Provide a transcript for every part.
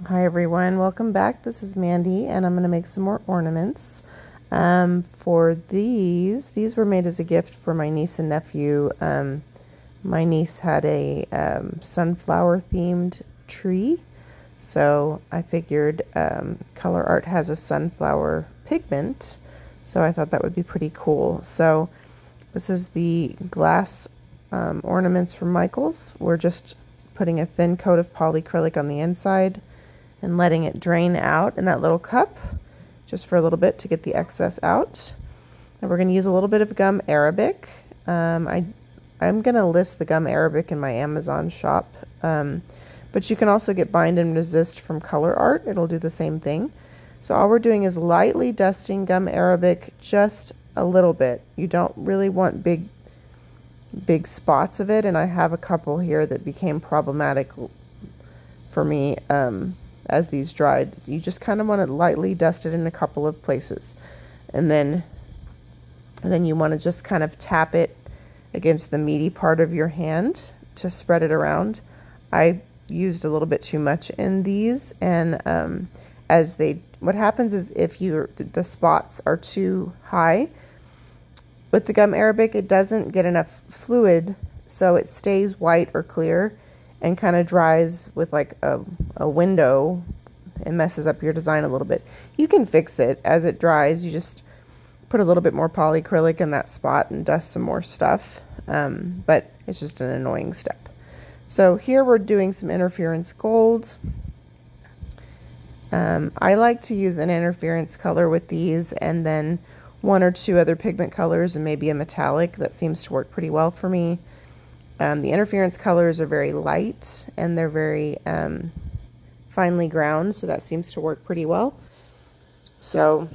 Hi everyone, welcome back. This is Mandy and I'm going to make some more ornaments. For these were made as a gift for my niece and nephew. My niece had a sunflower themed tree, so I figured Colourarte has a sunflower pigment, so I thought that would be pretty cool. So this is the glass ornaments from Michaels. We're just putting a thin coat of polyacrylic on the inside and letting it drain out in that little cup just for a little bit to get the excess out. And we're going to use a little bit of gum arabic. I'm going to list the gum arabic in my Amazon shop, but you can also get Bind and Resist from Colourarte. It'll do the same thing. So all we're doing is lightly dusting gum arabic just a little bit. You don't really want big spots of it, and I have a couple here that became problematic for me as these dried. You just kind of want to lightly dust it in a couple of places, and then you want to just kind of tap it against the meaty part of your hand to spread it around. I used a little bit too much in these, and what happens is if the spots are too high with the gum arabic, it doesn't get enough fluid, so it stays white or clear and kind of dries with like a window and messes up your design a little bit. You can fix it as it dries. You just put a little bit more polyacrylic in that spot and dust some more stuff, but it's just an annoying step. So here we're doing some interference gold. I like to use an interference color with these, and then one or two other pigment colors and maybe a metallic. That seems to work pretty well for me. The interference colors are very light and they're very finely ground, so that seems to work pretty well. So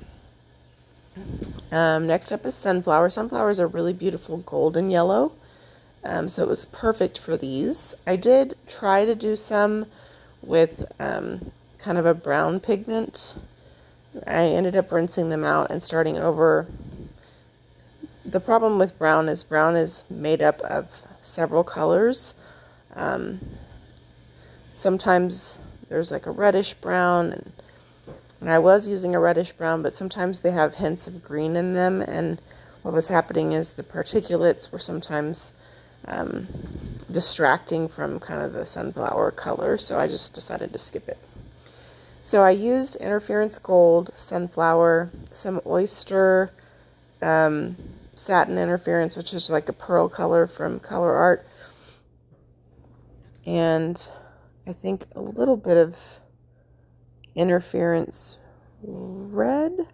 next up is sunflower. Sunflowers are really beautiful golden yellow, so it was perfect for these. I did try to do some with kind of a brown pigment. I ended up rinsing them out and starting over. The problem with brown is made up of several colors. Sometimes there's like a reddish brown, and I was using a reddish brown, but sometimes they have hints of green in them, and what was happening is the particulates were sometimes distracting from kind of the sunflower color, so I just decided to skip it. So I used interference gold, sunflower, some oyster, satin interference, which is like a pearl color from Colourarte, and I think a little bit of interference red,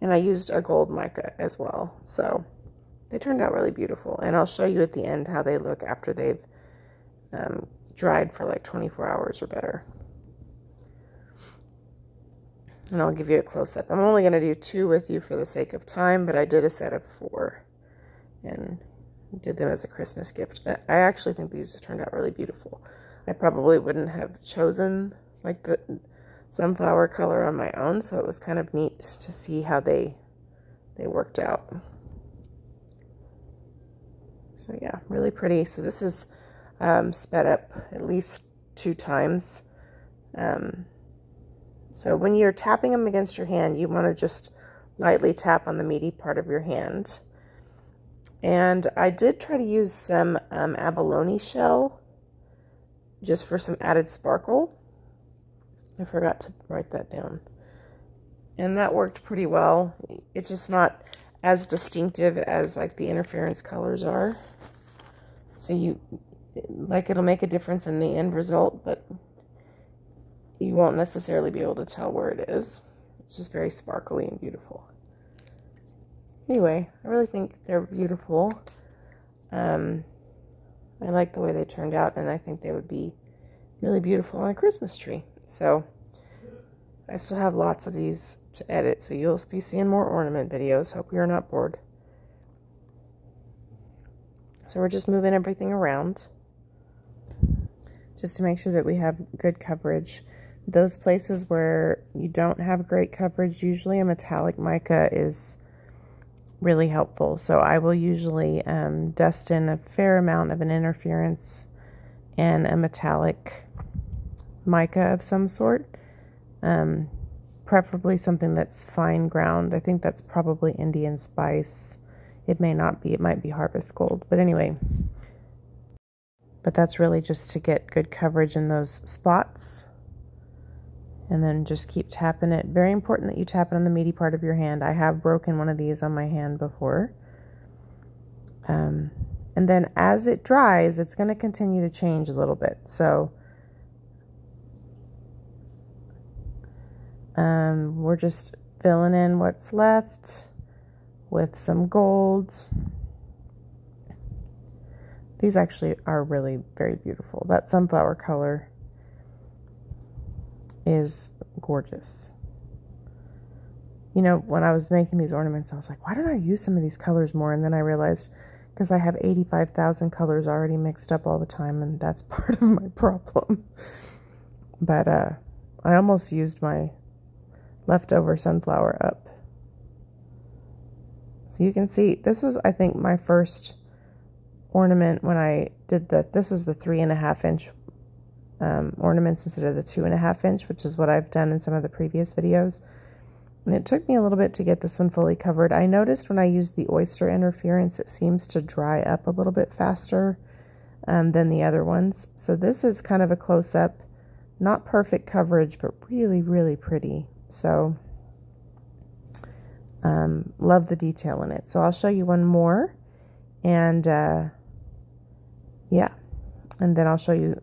and I used a gold mica as well. So they turned out really beautiful, and I'll show you at the end how they look after they've dried for like 24 hours or better. And I'll give you a close-up. I'm only going to do 2 with you for the sake of time, but I did a set of 4 and did them as a Christmas gift. I actually think these turned out really beautiful. I probably wouldn't have chosen like the sunflower color on my own, so it was kind of neat to see how they worked out. So yeah, really pretty. So this is sped up at least 2 times. So when you're tapping them against your hand, you want to just lightly tap on the meaty part of your hand. And I did try to use some abalone shell just for some added sparkle. I forgot to write that down. And that worked pretty well. It's just not as distinctive as like the interference colors are. So it'll make a difference in the end result, but you won't necessarily be able to tell where it is. It's just very sparkly and beautiful. Anyway, I really think they're beautiful. I like the way they turned out, and I think they would be really beautiful on a Christmas tree. So I still have lots of these to edit, so you'll be seeing more ornament videos. Hope you're not bored. So we're just moving everything around just to make sure that we have good coverage. Those places where you don't have great coverage, usually a metallic mica is really helpful. So I will usually dust in a fair amount of an interference and a metallic mica of some sort, Preferably something that's fine ground. I think that's probably Indian spice. It may not be, it might be harvest gold, but anyway. But that's really just to get good coverage in those spots. And then just keep tapping it. Very important that you tap it on the meaty part of your hand. I have broken one of these on my hand before. And then as it dries, it's going to continue to change a little bit. So we're just filling in what's left with some gold. These actually are really very beautiful. That sunflower color is gorgeous. You know, when I was making these ornaments, I was like, why don't I use some of these colors more? And then I realized because I have 85,000 colors already mixed up all the time, and that's part of my problem. But I almost used my leftover sunflower up. So you can see, this was, I think, my first ornament when I did this is the 3.5 inch ornaments instead of the 2.5 inch, which is what I've done in some of the previous videos. And it took me a little bit to get this one fully covered. I noticed when I used the Oyster interference, it seems to dry up a little bit faster than the other ones. So this is kind of a close-up, not perfect coverage, but really, really pretty. So love the detail in it. So I'll show you one more, and yeah, and then I'll show you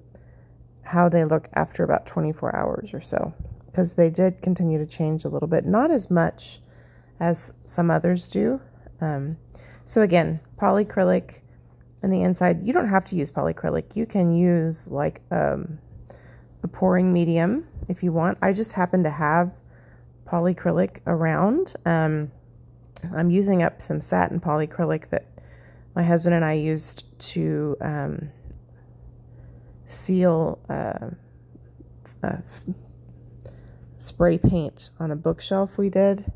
how they look after about 24 hours or so, because they did continue to change a little bit, not as much as some others do. So again, polyacrylic on the inside. You don't have to use polyacrylic. You can use like a pouring medium if you want. I just happen to have polyacrylic around. I'm using up some satin polyacrylic that my husband and I used to seal spray paint on a bookshelf we did.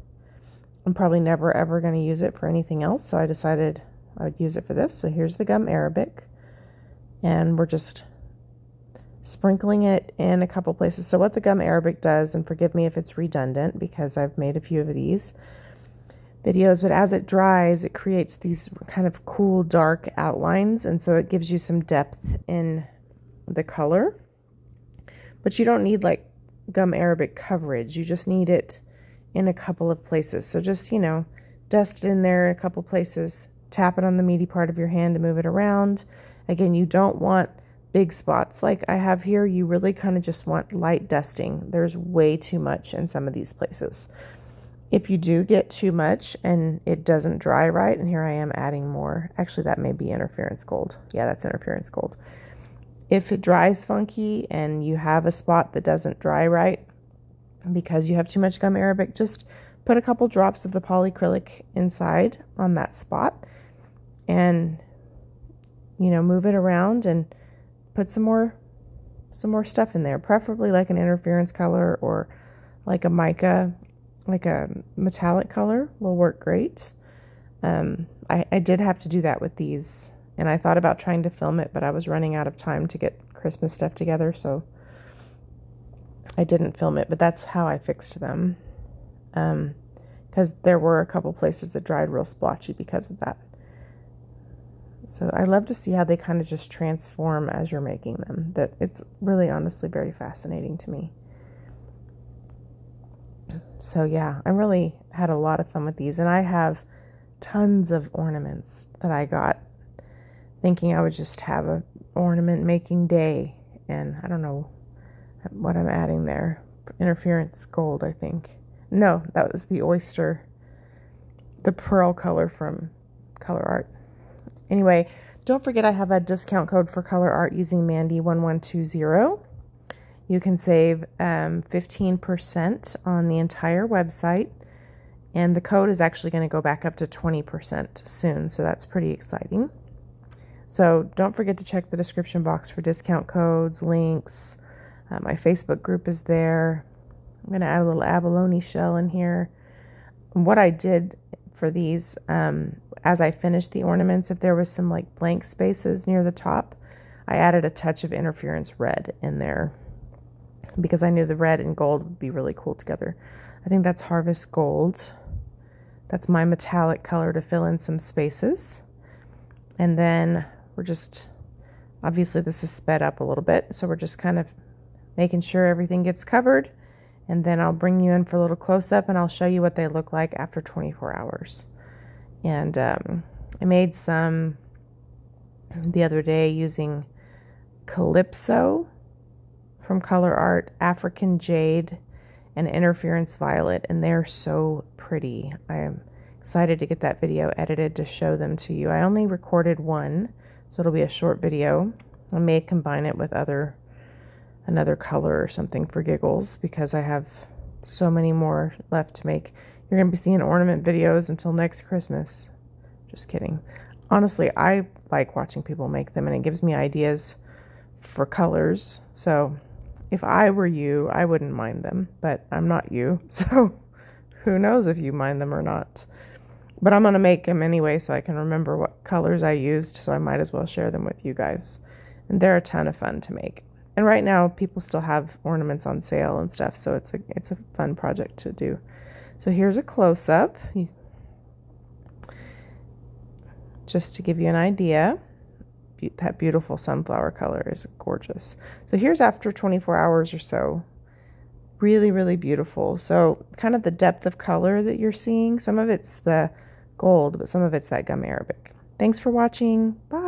I'm probably never ever going to use it for anything else, so I decided I would use it for this. So here's the gum arabic, and we're just sprinkling it in a couple places. So what the gum arabic does, and forgive me if it's redundant because I've made a few of these videos, but as it dries, it creates these kind of cool dark outlines, and so it gives you some depth in the color. But you don't need like gum arabic coverage. You just need it in a couple of places. So just, you know, dust it in there in a couple places, tap it on the meaty part of your hand to move it around. Again, you don't want big spots like I have here. You really kind of just want light dusting. There's way too much in some of these places. If you do get too much and it doesn't dry right, and here I am adding more. Actually, that may be interference gold. Yeah, that's interference gold. If it dries funky and you have a spot that doesn't dry right because you have too much gum arabic, just put a couple drops of the polyacrylic inside on that spot and, you know, move it around and put some more stuff in there, preferably like an interference color or like a mica, like a metallic color will work great. I did have to do that with these, and I thought about trying to film it, but I was running out of time to get Christmas stuff together, so I didn't film it, but that's how I fixed them. Because there were a couple places that dried real splotchy because of that. So I love to see how they kind of just transform as you're making them. That it's really honestly very fascinating to me. So yeah, I really had a lot of fun with these, and I have tons of ornaments that I got thinking I would just have a ornament making day, and I don't know what I'm adding there. Interference gold, I think. No, that was the Oyster, the pearl color from Colourarte. Anyway, don't forget I have a discount code for Colourarte using Mandy1120. You can save 15% on the entire website, and the code is actually going to go back up to 20% soon, so that's pretty exciting. So don't forget to check the description box for discount codes, links. My Facebook group is there. I'm going to add a little abalone shell in here. What I did for these, as I finished the ornaments, if there was some like blank spaces near the top, I added a touch of interference red in there because I knew the red and gold would be really cool together. I think that's Harvest Gold. That's my metallic color to fill in some spaces. And then we're just, obviously this is sped up a little bit, so we're just kind of making sure everything gets covered. And then I'll bring you in for a little close-up and I'll show you what they look like after 24 hours. And I made some the other day using Calypso from Colourarte, African Jade, and Interference Violet, and they're so pretty. I am excited to get that video edited to show them to you. I only recorded one, so it'll be a short video. I may combine it with another color or something for giggles, because I have so many more left to make. You're going to be seeing ornament videos until next Christmas. Just kidding. Honestly, I like watching people make them, and it gives me ideas for colors. So if I were you, I wouldn't mind them, but I'm not you. So who knows if you mind them or not. But I'm going to make them anyway so I can remember what colors I used, so I might as well share them with you guys. And they're a ton of fun to make. And right now, people still have ornaments on sale and stuff, so it's a fun project to do. So here's a close-up, just to give you an idea. That beautiful sunflower color is gorgeous. So here's after 24 hours or so. Really, really beautiful. So kind of the depth of color that you're seeing. Some of it's the gold, but some of it's that gum arabic. Thanks for watching. Bye.